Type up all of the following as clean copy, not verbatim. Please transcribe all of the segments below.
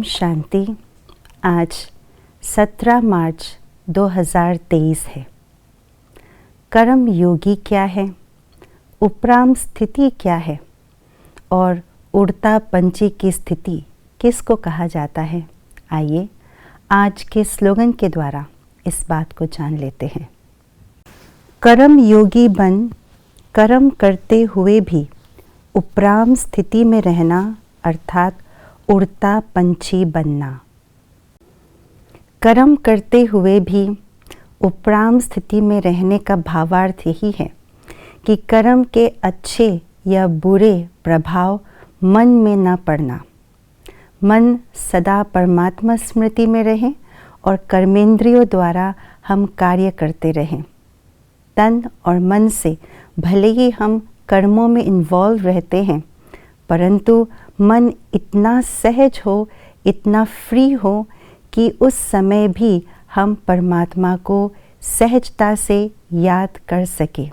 ओम शांति। आज 17 मार्च 2023 है। कर्म योगी क्या है, उपराम स्थिति क्या है और उड़ता पंछी की स्थिति किसको कहा जाता है। आइए आज के स्लोगन के द्वारा इस बात को जान लेते हैं। कर्म योगी बन कर्म करते हुए भी उपराम स्थिति में रहना अर्थात उड़ता पंछी बनना। कर्म करते हुए भी उपराम स्थिति में रहने का भावार्थ यही है कि कर्म के अच्छे या बुरे प्रभाव मन में न पड़ना, मन सदा परमात्मा स्मृति में रहे और कर्मेंद्रियों द्वारा हम कार्य करते रहें। तन और मन से भले ही हम कर्मों में इन्वॉल्व रहते हैं, परंतु मन इतना सहज हो, इतना फ्री हो कि उस समय भी हम परमात्मा को सहजता से याद कर सके।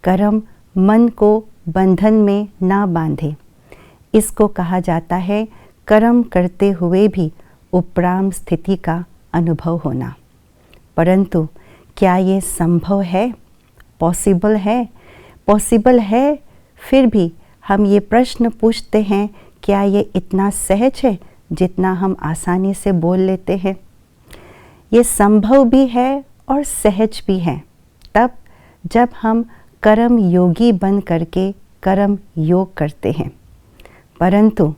कर्म मन को बंधन में ना बांधे, इसको कहा जाता है कर्म करते हुए भी उपराम स्थिति का अनुभव होना। परंतु क्या ये संभव है, पॉसिबल है? पॉसिबल है, फिर भी हम ये प्रश्न पूछते हैं, क्या ये इतना सहज है जितना हम आसानी से बोल लेते हैं? ये संभव भी है और सहज भी है तब जब हम कर्म योगी बन करके कर्म योग करते हैं। परंतु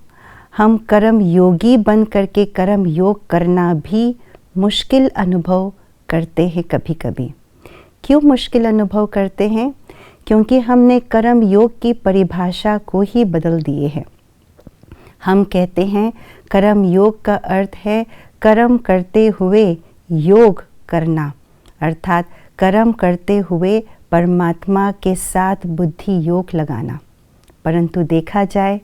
हम कर्म योगी बन करके कर्म योग करना भी मुश्किल अनुभव करते हैं कभी कभी। क्यों मुश्किल अनुभव करते हैं? क्योंकि हमने कर्म योग की परिभाषा को ही बदल दिए हैं। हम कहते हैं कर्म योग का अर्थ है कर्म करते हुए योग करना, अर्थात कर्म करते हुए परमात्मा के साथ बुद्धि योग लगाना। परंतु देखा जाए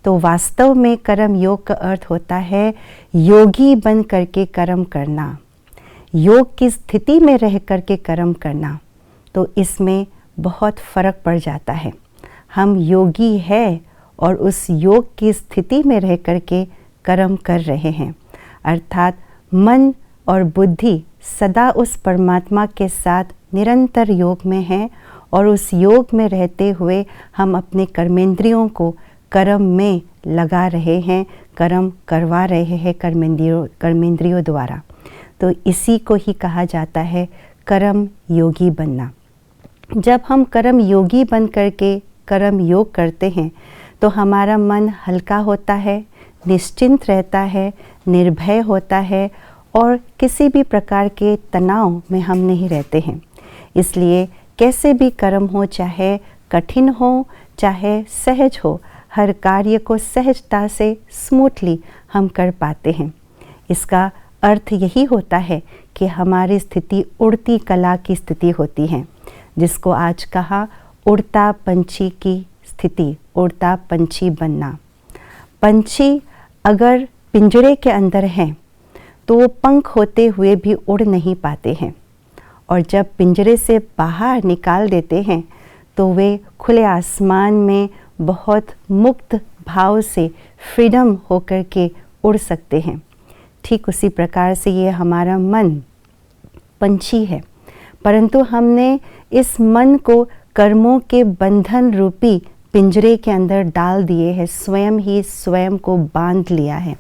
तो वास्तव में कर्म योग का अर्थ होता है योगी बन करके कर्म करना, योग की स्थिति में रह करके कर्म करना। तो इसमें बहुत फर्क पड़ जाता है। हम योगी है और उस योग की स्थिति में रह करके कर्म कर रहे हैं, अर्थात मन और बुद्धि सदा उस परमात्मा के साथ निरंतर योग में है और उस योग में रहते हुए हम अपने कर्मेंद्रियों को कर्म में लगा रहे हैं, कर्म करवा रहे हैं कर्मेंद्रियों द्वारा। तो इसी को ही कहा जाता है कर्म योगी बनना। जब हम कर्म योगी बन करके कर्म योग करते हैं तो हमारा मन हल्का होता है, निश्चिंत रहता है, निर्भय होता है और किसी भी प्रकार के तनाव में हम नहीं रहते हैं। इसलिए कैसे भी कर्म हो, चाहे कठिन हो चाहे सहज हो, हर कार्य को सहजता से स्मूथली हम कर पाते हैं। इसका अर्थ यही होता है कि हमारी स्थिति उड़ती कला की स्थिति होती है, जिसको आज कहा उड़ता पंछी की स्थिति, उड़ता पंछी बनना। पंछी अगर पिंजरे के अंदर हैं तो वो पंख होते हुए भी उड़ नहीं पाते हैं, और जब पिंजरे से बाहर निकाल देते हैं तो वे खुले आसमान में बहुत मुक्त भाव से फ्रीडम होकर के उड़ सकते हैं। ठीक उसी प्रकार से ये हमारा मन पंछी है, परंतु हमने इस मन को कर्मों के बंधन रूपी पिंजरे के अंदर डाल दिए हैं, स्वयं ही स्वयं को बांध लिया है।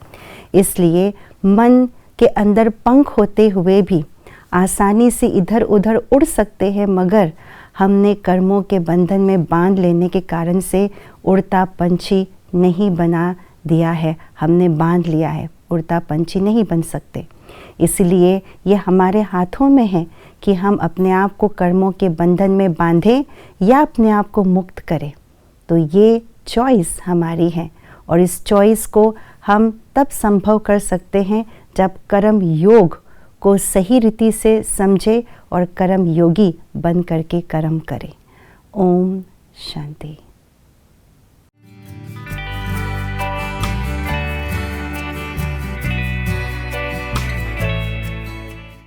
इसलिए मन के अंदर पंख होते हुए भी आसानी से इधर उधर उड़ सकते हैं, मगर हमने कर्मों के बंधन में बांध लेने के कारण से उड़ता पंछी नहीं बना दिया है, हमने बांध लिया है, उड़ता पंछी नहीं बन सकते। इसलिए ये हमारे हाथों में है कि हम अपने आप को कर्मों के बंधन में बांधें या अपने आप को मुक्त करें। तो ये चॉइस हमारी है और इस चॉइस को हम तब संभव कर सकते हैं जब कर्म योग को सही रीति से समझे और कर्म योगी बन करके कर्म करें। ओम शांति।